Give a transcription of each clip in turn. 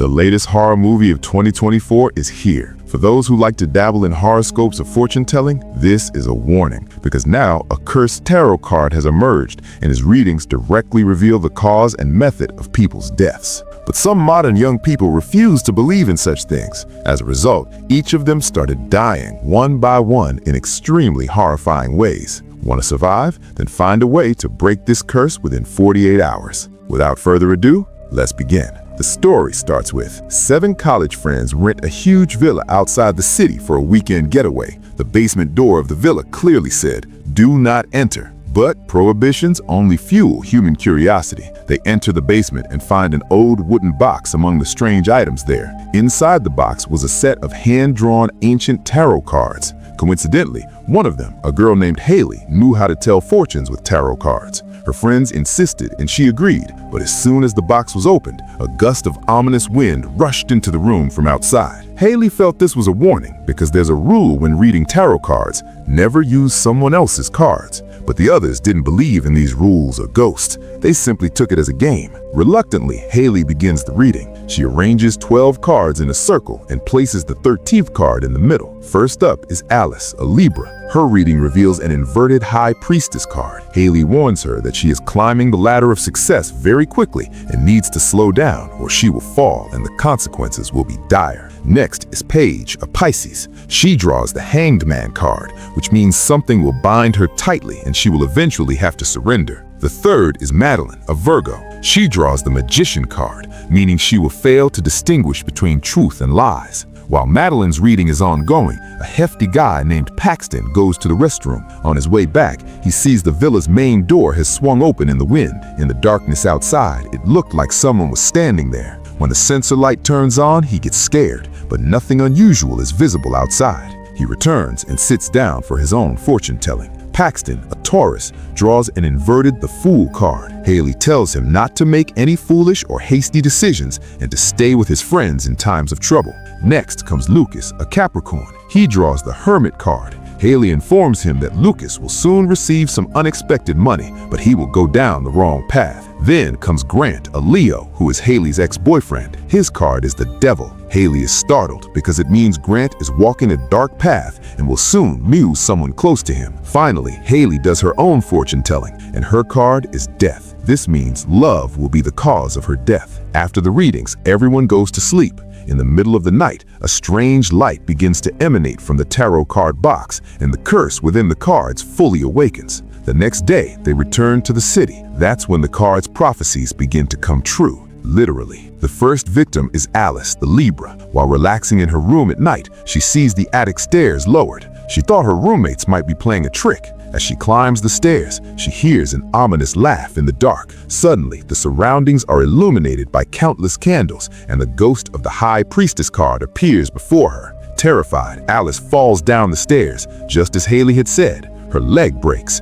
The latest horror movie of 2024 is here. For those who like to dabble in horoscopes or fortune telling, this is a warning, because now a cursed tarot card has emerged and its readings directly reveal the cause and method of people's deaths. But some modern young people refuse to believe in such things. As a result, each of them started dying one by one in extremely horrifying ways. Want to survive? Then find a way to break this curse within 48 hours. Without further ado, let's begin. The story starts with 7 college friends rent a huge villa outside the city for a weekend getaway. The basement door of the villa clearly said, "Do not enter." But prohibitions only fuel human curiosity. They enter the basement and find an old wooden box among the strange items there. Inside the box was a set of hand-drawn ancient tarot cards. Coincidentally, one of them, a girl named Haley, knew how to tell fortunes with tarot cards. Her friends insisted and she agreed, but as soon as the box was opened, a gust of ominous wind rushed into the room from outside. Haley felt this was a warning because there's a rule when reading tarot cards: never use someone else's cards. But the others didn't believe in these rules or ghosts. They simply took it as a game. Reluctantly, Haley begins the reading. She arranges 12 cards in a circle and places the 13th card in the middle. First up is Alice, a Libra. Her reading reveals an inverted High Priestess card. Haley warns her that she is climbing the ladder of success very quickly and needs to slow down or she will fall and the consequences will be dire. Next is Paige, a Pisces. She draws the Hanged Man card, which means something will bind her tightly and she will eventually have to surrender. The third is Madeline, a Virgo. She draws the Magician card, meaning she will fail to distinguish between truth and lies. While Madeline's reading is ongoing, a hefty guy named Paxton goes to the restroom. On his way back, he sees the villa's main door has swung open in the wind. In the darkness outside, it looked like someone was standing there. When the sensor light turns on, he gets scared, but nothing unusual is visible outside. He returns and sits down for his own fortune telling. Paxton, a Taurus, draws an inverted The Fool card. Haley tells him not to make any foolish or hasty decisions and to stay with his friends in times of trouble. Next comes Lucas, a Capricorn. He draws the Hermit card. Haley informs him that Lucas will soon receive some unexpected money, but he will go down the wrong path. Then comes Grant, a Leo, who is Haley's ex-boyfriend. His card is the Devil. Haley is startled because it means Grant is walking a dark path and will soon lose someone close to him. Finally, Haley does her own fortune telling, and her card is Death. This means love will be the cause of her death. After the readings, everyone goes to sleep. In the middle of the night, a strange light begins to emanate from the tarot card box, and the curse within the cards fully awakens. The next day, they return to the city. That's when the card's prophecies begin to come true, literally. The first victim is Alice, the Libra. While relaxing in her room at night, she sees the attic stairs lowered. She thought her roommates might be playing a trick. As she climbs the stairs, she hears an ominous laugh in the dark. Suddenly, the surroundings are illuminated by countless candles, and the ghost of the High Priestess card appears before her. Terrified, Alice falls down the stairs, just as Haley had said. Her leg breaks.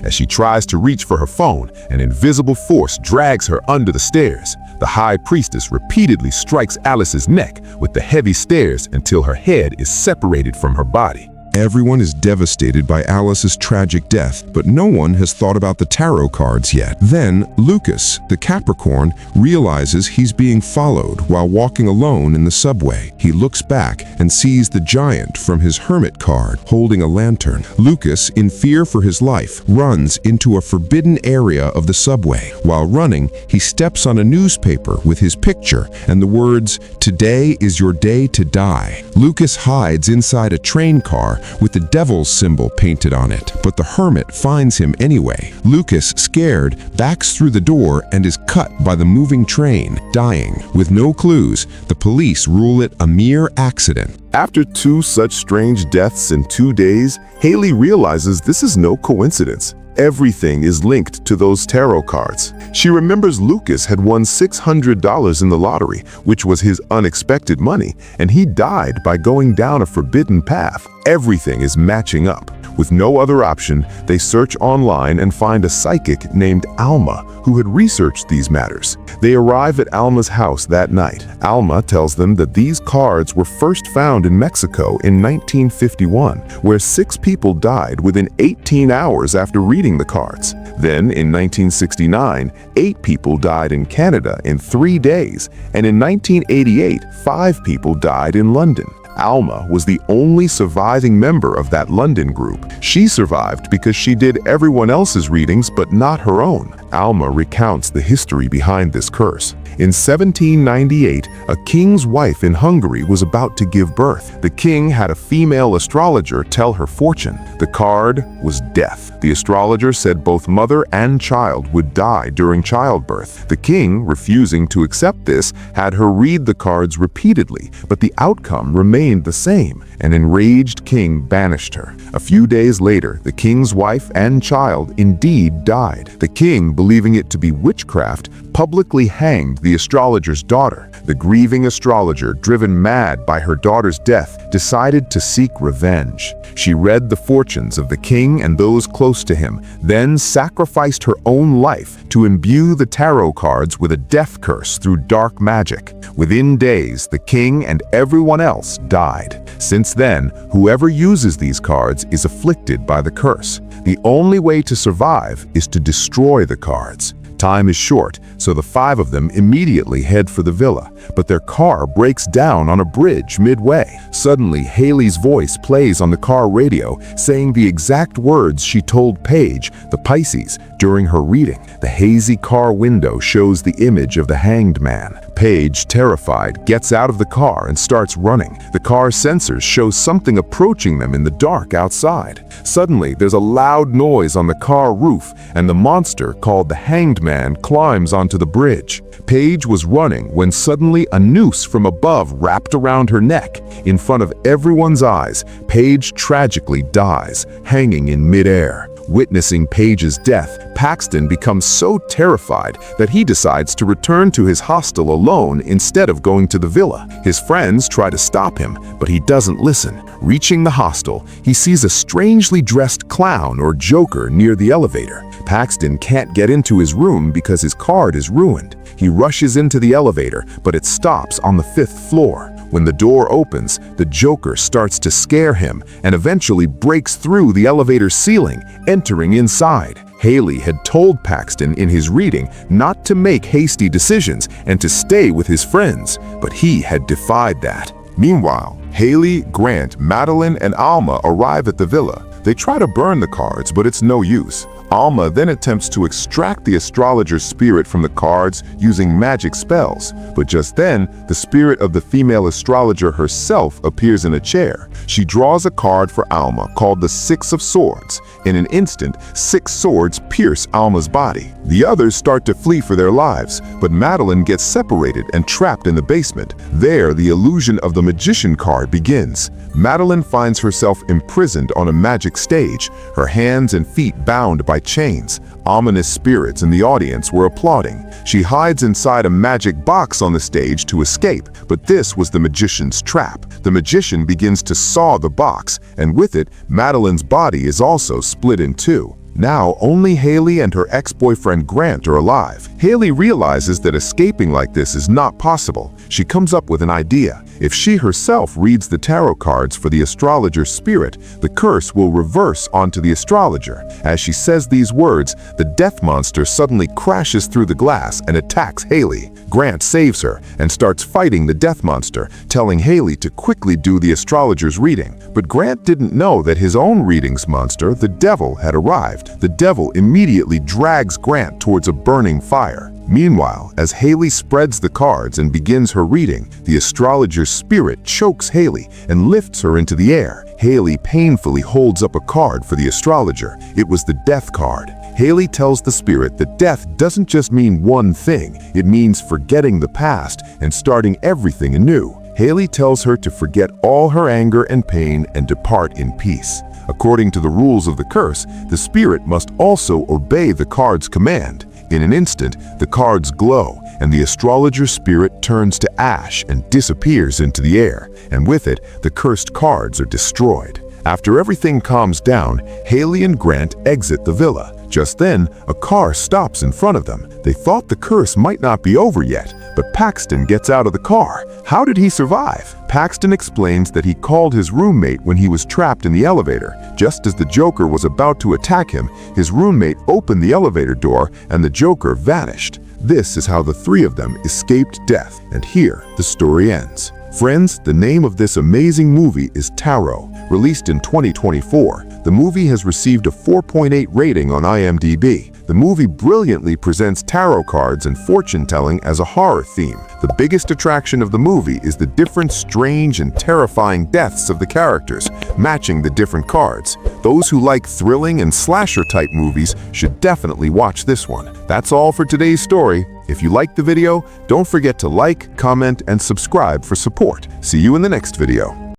As she tries to reach for her phone, an invisible force drags her under the stairs. The High Priestess repeatedly strikes Alice's neck with the heavy stairs until her head is separated from her body. Everyone is devastated by Alice's tragic death, but no one has thought about the tarot cards yet. Then, Lucas, the Capricorn, realizes he's being followed while walking alone in the subway. He looks back and sees the giant from his Hermit card holding a lantern. Lucas, in fear for his life, runs into a forbidden area of the subway. While running, he steps on a newspaper with his picture and the words, "Today is your day to die." Lucas hides inside a train car with the devil's symbol painted on it, but the hermit finds him anyway. Lucas, scared, backs through the door and is cut by the moving train, dying. With no clues, the police rule it a mere accident. After 2 such strange deaths in 2 days, Haley realizes this is no coincidence. Everything is linked to those tarot cards. She remembers Lucas had won $600 in the lottery, which was his unexpected money, and he died by going down a forbidden path. Everything is matching up. With no other option, they search online and find a psychic named Alma who had researched these matters. They arrive at Alma's house that night. Alma tells them that these cards were first found in Mexico in 1951, where 6 people died within 18 hours after reading the cards. Then, in 1969, 8 people died in Canada in 3 days, and in 1988, 5 people died in London. Alma was the only surviving member of that London group. She survived because she did everyone else's readings but not her own. Alma recounts the history behind this curse. In 1798, a king's wife in Hungary was about to give birth. The king had a female astrologer tell her fortune. The card was death. The astrologer said both mother and child would die during childbirth. The king, refusing to accept this, had her read the cards repeatedly, but the outcome remained the same. An enraged king banished her. A few days later, the king's wife and child indeed died. The king, believing it to be witchcraft, publicly hanged the astrologer's daughter. The grieving astrologer, driven mad by her daughter's death, decided to seek revenge. She read the fortunes of the king and those close to him, then sacrificed her own life to imbue the tarot cards with a death curse through dark magic. Within days, the king and everyone else died. Since then, whoever uses these cards is afflicted by the curse. The only way to survive is to destroy the cards. Time is short, so the 5 of them immediately head for the villa, but their car breaks down on a bridge midway. Suddenly, Haley's voice plays on the car radio, saying the exact words she told Paige, the Pisces, during her reading. The hazy car window shows the image of the hanged man. Paige, terrified, gets out of the car and starts running. The car's sensors show something approaching them in the dark outside. Suddenly, there's a loud noise on the car roof, and the monster, called the Hanged Man, climbs onto the bridge. Paige was running when suddenly a noose from above wrapped around her neck. In front of everyone's eyes, Paige tragically dies, hanging in midair. Witnessing Paige's death, Paxton becomes so terrified that he decides to return to his hostel alone instead of going to the villa. His friends try to stop him, but he doesn't listen. Reaching the hostel, he sees a strangely dressed clown or joker near the elevator. Paxton can't get into his room because his card is ruined. He rushes into the elevator, but it stops on the 5th floor. When the door opens, the Joker starts to scare him and eventually breaks through the elevator's ceiling, entering inside. Haley had told Paxton in his reading not to make hasty decisions and to stay with his friends, but he had defied that. Meanwhile, Haley, Grant, Madeline, and Alma arrive at the villa. They try to burn the cards, but it's no use. Alma then attempts to extract the astrologer's spirit from the cards using magic spells, but just then, the spirit of the female astrologer herself appears in a chair. She draws a card for Alma called the 6 of Swords. In an instant, 6 swords pierce Alma's body. The others start to flee for their lives, but Madeline gets separated and trapped in the basement. There, the illusion of the magician card begins. Madeline finds herself imprisoned on a magic stage, her hands and feet bound by chains. Ominous spirits in the audience were applauding. She hides inside a magic box on the stage to escape, but this was the magician's trap. The magician begins to saw the box, and with it, Madeline's body is also split in 2. Now, only Haley and her ex-boyfriend Grant are alive. Haley realizes that escaping like this is not possible. She comes up with an idea. If she herself reads the tarot cards for the astrologer's spirit, the curse will reverse onto the astrologer. As she says these words, the death monster suddenly crashes through the glass and attacks Haley. Grant saves her and starts fighting the death monster, telling Haley to quickly do the astrologer's reading. But Grant didn't know that his own reading's monster, the devil, had arrived. The devil immediately drags Grant towards a burning fire. Meanwhile, as Haley spreads the cards and begins her reading, the astrologer's spirit chokes Haley and lifts her into the air. Haley painfully holds up a card for the astrologer. It was the death card. Haley tells the spirit that death doesn't just mean one thing, it means forgetting the past and starting everything anew. Haley tells her to forget all her anger and pain and depart in peace. According to the rules of the curse, the spirit must also obey the card's command. In an instant, the cards glow, and the astrologer's spirit turns to ash and disappears into the air, and with it, the cursed cards are destroyed. After everything calms down, Haley and Grant exit the villa. Just then, a car stops in front of them. They thought the curse might not be over yet, but Paxton gets out of the car. How did he survive? Paxton explains that he called his roommate when he was trapped in the elevator. Just as the Joker was about to attack him, his roommate opened the elevator door and the Joker vanished. This is how the three of them escaped death, and here the story ends. Friends, the name of this amazing movie is Tarot. Released in 2024, the movie has received a 4.8 rating on IMDb. The movie brilliantly presents tarot cards and fortune-telling as a horror theme. The biggest attraction of the movie is the different strange and terrifying deaths of the characters, matching the different cards. Those who like thrilling and slasher-type movies should definitely watch this one. That's all for today's story. If you liked the video, don't forget to like, comment, and subscribe for support. See you in the next video.